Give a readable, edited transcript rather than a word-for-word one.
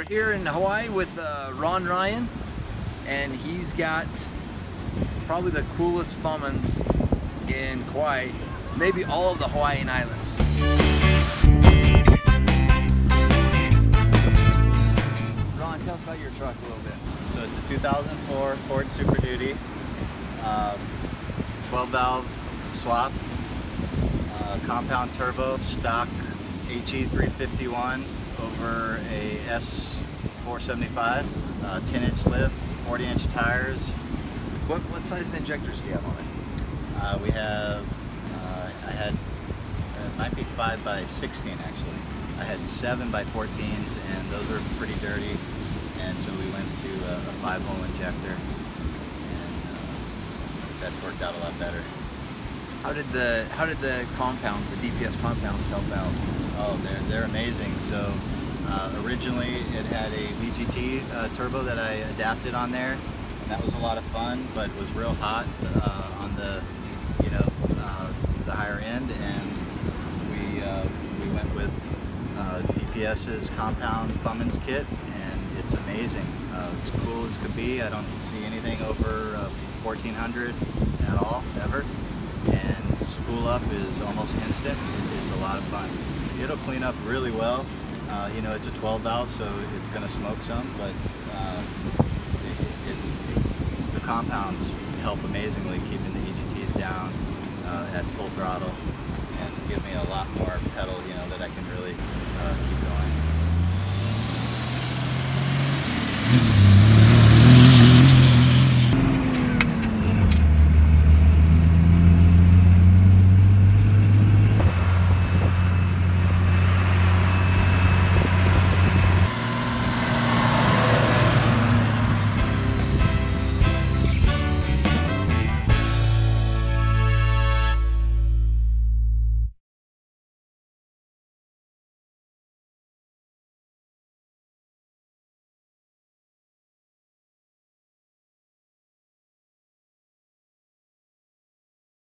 here in Hawaii with Ron Ryan, and he's got probably the coolest Fummins in Kauai, maybe all of the Hawaiian Islands. Ron, tell us about your truck a little bit. So it's a 2004 Ford Super Duty, 12 valve swap, compound turbo, stock HE351 over a S475, 10-inch lift, 40-inch tires. What size of injectors do you have on it? We have, I had, it might be 5x16 actually. I had 7x14s, and those are pretty dirty, and so we went to a 5-hole injector, and that's worked out a lot better. How did the compounds, the DPS compounds, help out? Oh, they're amazing. So originally it had a VGT turbo that I adapted on there, and that was a lot of fun, but was real hot on the the higher end, and we went with DPS's compound Fummins kit, and it's amazing. It's cool as could be. I don't see anything over 1400 at all, ever. And spool up is almost instant. It's a lot of fun. It'll clean up really well. It's a 12 valve, so it's going to smoke some, but the compounds help amazingly keeping the EGTs down at full throttle, and give me a lot more pedal, that I can really keep going.